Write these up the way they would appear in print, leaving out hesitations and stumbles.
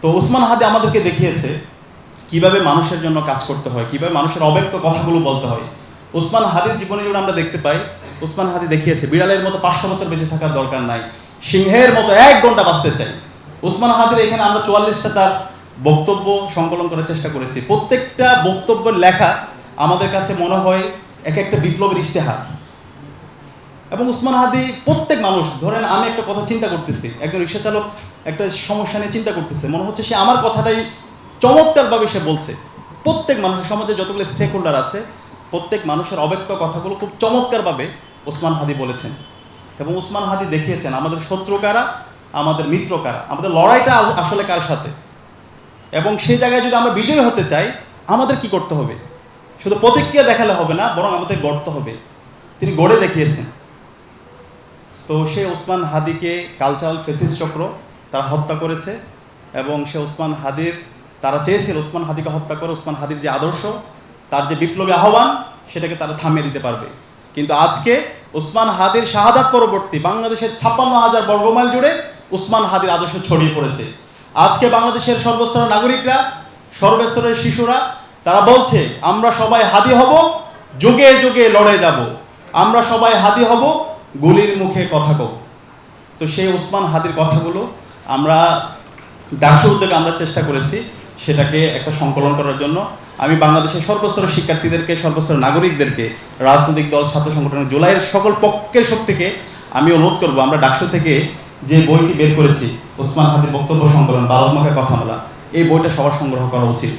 তো ওসমান হাদি আমাদেরকে দেখিয়েছে কিভাবে মানুষের জন্য কাজ করতে হয়, কিভাবে মানুষের অব্যক্ত কথাগুলো বলতে হয়। ওসমান হাদির জীবনে যেটা আমরা দেখতে পাই, ওসমান হাদি দেখিয়েছে বিড়ালের মতো 500 বছর বেঁচে থাকার দরকার নাই, সিংহের মতো 1 ঘন্টা বাঁচতে চাই। ওসমান হাদির এখানে আমরা 44টা তার বক্তব্য সংকলন করার চেষ্টা করেছি। প্রত্যেকটা বক্তব্যের লেখা আমাদের কাছে মনে হয় এক একটা বিপ্লবের ইশতেহার। এবং ওসমান হাদি প্রত্যেক মানুষ, ধরেন আমি একটা কথা চিন্তা করতেছি, একজন রিক্সা চালক একটা সমস্যা নিয়ে চিন্তা করতেছে, মনে হচ্ছে সে আমার কথাটাই চমৎকারভাবে সে বলছে। প্রত্যেক মানুষের সমাজে যতগুলো স্টেক হোল্ডার আছে, প্রত্যেক মানুষের অব্যক্ত কথাগুলো খুব চমৎকারভাবে ওসমান হাদি বলেছেন। এবং ওসমান হাদি দেখিয়েছেন আমাদের শত্রু কারা, আমাদের মিত্র কারা, আমাদের লড়াইটা আসলে কার সাথে। এবং সেই জায়গায় যদি আমরা বিজয়ী হতে চাই, আমাদের কি করতে হবে? শুধু প্রতিক্রিয়া দেখালে হবে না, বরং আমাদের গড়তে হবে। তিনি গড়ে দেখিয়েছেন। তো সে ওসমান হাদিকে কালচারাল ফেসিস্ট চক্র তারা হত্যা করেছে। এবং সে ওসমান হাদির, তারা চেয়েছিল ওসমান হাদিকে হত্যা করে ওসমান হাদির যে আদর্শ, তার যে বিপ্লবী আহ্বান, সেটাকে তারা থামিয়ে দিতে পারবে। কিন্তু আজকে ওসমান হাদির শাহাদাত পরবর্তী বাংলাদেশের 56,000 বর্গমাইল জুড়ে ওসমান হাদির আদর্শ ছড়িয়ে পড়েছে। আজকে বাংলাদেশের সর্বস্তরের নাগরিকরা, সর্বস্তরের শিশুরা তারা বলছে, আমরা সবাই হাদি হব, যুগে যুগে লড়ে যাব, আমরা সবাই হাদি হব, গুলির মুখে কথা কব। তো সেই ওসমান হাদির কথাগুলো আমরা ডাকসু উদ্যোগে আমরা চেষ্টা করেছি সেটাকে একটা সংকলন করার জন্য। আমি বাংলাদেশের সর্বস্তরের শিক্ষার্থীদেরকে, সর্বস্তরের নাগরিকদেরকে, রাজনৈতিক দল, ছাত্র সংগঠন, জুলাইয়ের সকল পক্ষের শক্তিকে আমি অনুরোধ করবো, আমরা ডাকসু থেকে যে বইটি বের করেছি ওসমান হাদির বক্তব্য সংকলন, বারোমাখা কথা বলা, এই বইটা সবার সংগ্রহ করা উচিত।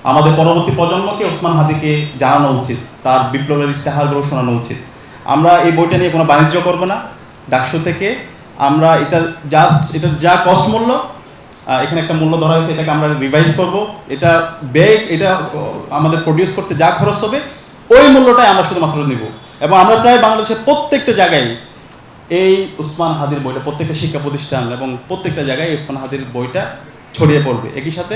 আমাদের পরবর্তী প্রজন্মকে ওসমান হাদিকে জানানো উচিত, তার বিপ্লবের ইশতেহারগুলো শোনানো উচিত। আমরা এই বইটা নিয়ে কোনো বাণিজ্য করবো না। ডাকসু থেকে আমরা এটা যা কস্ট মূল্য, এখানে একটা মূল্য ধরা হয়েছে, এটাকে আমরা রিভাইজ করব। এটা ব্যয়, এটা আমাদের প্রডিউস করতে যা খরচ হবে ওই মূল্যটাই আমরা শুধুমাত্র নিব। এবং আমরা চাই বাংলাদেশের প্রত্যেকটা জায়গায় এই ওসমান হাদির বইটা, প্রত্যেকটা শিক্ষা প্রতিষ্ঠান এবং প্রত্যেকটা জায়গায় ওসমান হাদির বইটা ছড়িয়ে পড়বে। একই সাথে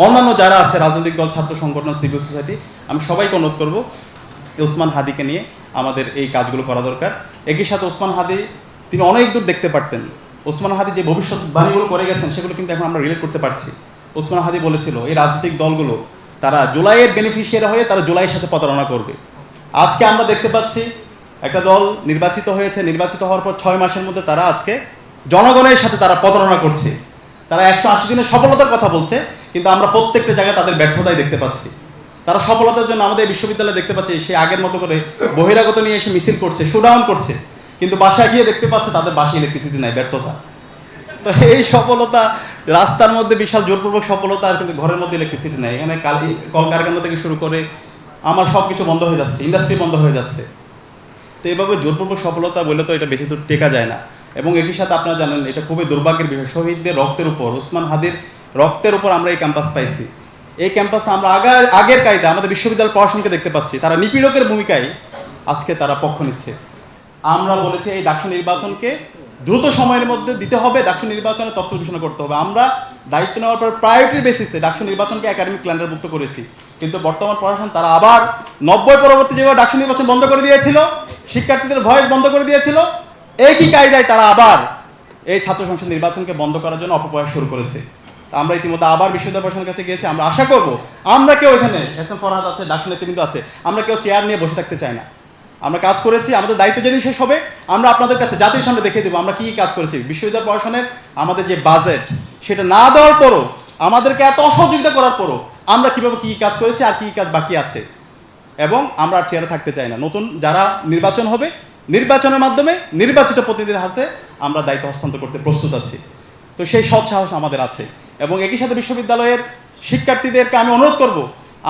অন্যান্য যারা আছে, রাজনৈতিক দল, ছাত্র সংগঠন, সিভিল সোসাইটি, আমি সবাইকে অনুরোধ করবো ওসমান হাদিকে নিয়ে আমাদের এই কাজগুলো করা দরকার। একই সাথে ওসমান হাদি তিনি অনেক দূর দেখতে পারতেন। ওসমান হাদি যে ভবিষ্যৎবাণীগুলো করে গেছেন সেগুলো কিন্তু এখন আমরা রিলেট করতে পারছি। ওসমান হাদি বলেছিল এই রাজনৈতিক দলগুলো তারা জুলাইয়ের বেনিফিশিয়ারি হয়ে তারা জুলাইয়ের সাথে প্রতারণা করবে। আজকে আমরা দেখতে পাচ্ছি একটা দল নির্বাচিত হয়েছে, নির্বাচিত হওয়ার পর 6 মাসের মধ্যে তারা আজকে জনগণের সাথে তারা প্রতারণা করছে। তারা 180 দিনের সফলতার কথা বলছে, কিন্তু আমরা প্রত্যেকটা জায়গায় তাদের ব্যর্থতাই দেখতে পাচ্ছি। তারা সফলতার জন্য আমাদের বিশ্ববিদ্যালয়ে দেখতে পাচ্ছি সে আগের মতো করে বহিরাগত নিয়ে এসে মিছিল করছে, শোডাউন করছে, কিন্তু বাসায় গিয়ে দেখতে পাচ্ছে তাদের বাসায় ইলেকট্রিসিটি নাই, ব্যর্থতা। তো এই সফলতা, রাস্তার মধ্যে বিশাল জোরপূর্বক সফলতা, আর কিন্তু ঘরের মধ্যে ইলেকট্রিসিটি নাই। এখানে কলকারখানা থেকে শুরু করে আমার সব কিছু বন্ধ হয়ে যাচ্ছে, ইন্ডাস্ট্রি বন্ধ হয়ে যাচ্ছে। তো এইভাবে জোরপূর্বক সফলতা বলে তো এটা বেশি দূর টেকা যায় না। এবং একই সাথে আপনারা জানেন এটা খুবই দুর্ভাগ্যের বিষয়, শহীদদের রক্তের উপর, ওসমান হাদির রক্তের উপর আমরা এই ক্যাম্পাস পাইছি। এই ক্যাম্পাসে আমরা আগের কায়দা আমাদের বিশ্ববিদ্যালয় প্রশাসনকে দেখতে পাচ্ছি, তারা নিপীড়কের ভূমিকায় আজকে তারা পক্ষ নিচ্ছে। আমরা বলেছি এই ডাকসু নির্বাচনকে দ্রুত সময়ের মধ্যে দিতে হবে, ডাকসু নির্বাচনের তফসিল ঘোষণা করতে হবে। আমরা দায়িত্ব নেওয়ার পর প্রায়োরিটির বেসিসে ডাকসু নির্বাচনকে একাডেমিক ক্যালেন্ডারভুক্ত করেছি। কিন্তু বর্তমান প্রশাসন তারা আবার 90 পরবর্তী যেভাবে ডাকসু নির্বাচন বন্ধ করে দিয়েছিল, শিক্ষার্থীদের ভয়েস বন্ধ করে দিয়েছিল, একই কায়দায় তারা আবার এই ছাত্র সংসদ নির্বাচনকে বন্ধ করার জন্য অপপ্রয়াস শুরু করেছে। আমরা ইতিমধ্যে আবার বিশ্ববিদ্যালয় প্রশাসনের কাছে গিয়েছি। আমরা আশা করব আমরা কেউ এখানে এসএম ফরহাদ আছে, ডাকসু নেতৃবৃন্দ আছে, আমরা কেউ চেয়ার নিয়ে বসে থাকতে চাই না। আমরা কাজ করেছি, আমাদের দায়িত্ব যেদিন শেষ হবে আমরা আপনাদের কাছে জাতির সামনে দেখিয়ে দেবো আমরা কী কাজ করেছি। বিশ্ববিদ্যালয় প্রশাসনের আমাদের যে বাজেট সেটা না দেওয়ার পরও, আমাদেরকে এত অসহযোগিতা করার পরও আমরা কীভাবে কী কাজ করেছি আর কী কাজ বাকি আছে। এবং আমরা আর চেয়ারে থাকতে চাই না। নতুন যারা নির্বাচন হবে, নির্বাচনের মাধ্যমে নির্বাচিত প্রতিনিধিদের হাতে আমরা দায়িত্ব হস্তান্তর করতে প্রস্তুত আছি। তো সেই সৎ সাহস আমাদের আছে। এবং একই সাথে বিশ্ববিদ্যালয়ের শিক্ষার্থীদেরকে আমি অনুরোধ করব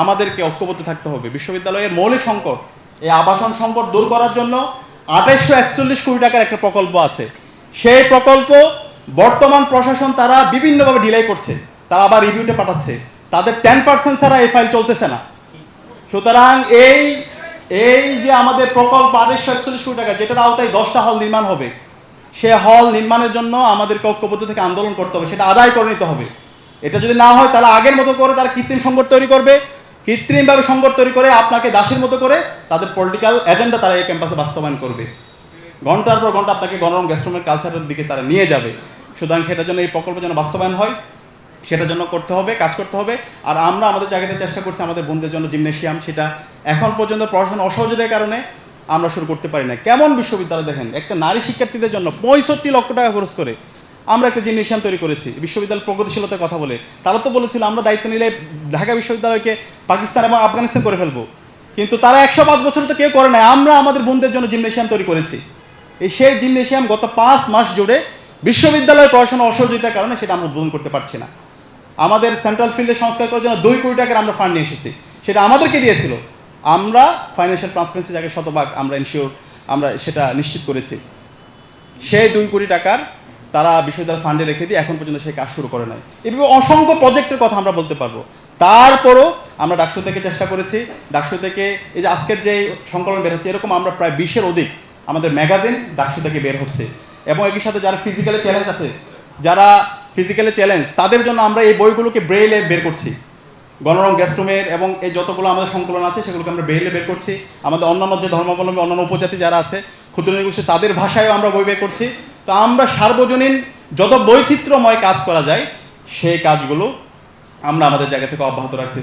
আমাদেরকে ঐক্যবদ্ধ থাকতে হবে। বিশ্ববিদ্যালয়ের মৌলিক সংকট, এই আবাসন সংকট দূর করার জন্য 2841 কোটি টাকার একটা প্রকল্প আছে। সেই প্রকল্প বর্তমান প্রশাসন তারা বিভিন্নভাবে ডিলাই করছে, তারা আবার রিভিউতে পাঠাচ্ছে, তাদের 10% ছাড়া এই ফাইল চলতেছে না। সুতরাং এই যে আমাদের প্রকল্প 2841 কোটি টাকা, যেটার আওতায় 10টা হল নির্মাণ হবে, সে হল নির্মাণের জন্য আমাদেরকে ঐক্যবদ্ধ থেকে আন্দোলন করতে হবে, সেটা আদায় করে নিতে হবে। এটা যদি না হয় তাহলে আগের মতো করে তারা কৃত্রিম সংকট তৈরি করবে, কৃত্রিমভাবে সংকট তৈরি করে আপনাকে দাসের মতো করে তাদের পলিটিক্যাল এজেন্ডা তারা এই ক্যাম্পাসে বাস্তবায়ন করবে। ঘন্টার পর ঘন্টা আপনাকে গণরম গ্যাস্ট্রোমের কালচারের দিকে তারা নিয়ে যাবে। সুতরাং সেটার জন্য এই প্রকল্প যেন বাস্তবায়ন হয় সেটার জন্য করতে হবে, কাজ করতে হবে। আর আমরা আমাদের জায়গাতে চেষ্টা করছি আমাদের বোনদের জন্য জিমনেশিয়াম, সেটা এখন পর্যন্ত পড়াশোনা অসহযোগিতার কারণে আমরা শুরু করতে পারি না। কেমন বিশ্ববিদ্যালয় দেখেন, একটা নারী শিক্ষার্থীদের জন্য 65 লক্ষ টাকা খরচ করে আমরা একটা জিমনেশিয়াম তৈরি করেছি বিশ্ববিদ্যালয় প্রগতিশীলতার কথা বলে। তারা তো বলেছিল আমরা দায়িত্ব নিলে ঢাকা বিশ্ববিদ্যালয়কে পাকিস্তান এবং আফগানিস্তান করে ফেলবো, কিন্তু তারা 105 বছর তো কেউ করে নাই। আমরা আমাদের বোনদের জন্য জিমনেশিয়াম তৈরি করেছি। সেই জিমনেশিয়াম গত 5 মাস জুড়ে বিশ্ববিদ্যালয়ের পড়াশোনা অসহযোগিতার কারণে সেটা আমরা উদ্বোধন করতে পারছি না। আমাদের সেন্ট্রাল ফিল্ডে সংস্কার করার জন্য 2 কোটি টাকার আমরা ফান্ড নিয়ে এসেছি, সেটা আমাদেরকে দিয়েছিল। আমরা ফাইন্যান্সিয়াল ট্রান্সপারেন্সি জায়গায় শতভাগ আমরা সেটা নিশ্চিত করেছি। সেই 2 কোটি টাকার তারা বিশ্ববিদ্যালয় ফান্ডে রেখে দিয়ে এখন পর্যন্ত সেই কাজ শুরু করে নাই। এভাবে অসংখ্য প্রজেক্টের কথা আমরা বলতে পারবো। তারপরও আমরা ডাকসু থেকে চেষ্টা করেছি, ডাকসু থেকে এই যে আজকের যে সংকলন বের হচ্ছে, এরকম আমরা প্রায় 20-এর অধিক আমাদের ম্যাগাজিন ডাকসু থেকে বের হচ্ছে। এবং একই সাথে যারা ফিজিক্যালি চ্যালেঞ্জ আছে, তাদের জন্য আমরা এই বইগুলোকে ব্রেইলে বের করছি। গণরং গ্যাস্ট্রোমের এবং এই যতগুলো আমাদের সংকলন আছে সেগুলোকে আমরা ব্রেইলে বের করছি। আমাদের অন্যান্য যে ধর্মাবলম্বী অন্যান্য উপজাতি যারা আছে, ক্ষুদ্র নৃগোষ্ঠী, তাদের ভাষায়ও আমরা বই বের করছি। তো আমরা সার্বজনীন যত বৈচিত্র্যময় কাজ করা যায় সেই কাজগুলো আমরা আমাদের জায়গা থেকে অব্যাহত রাখছি।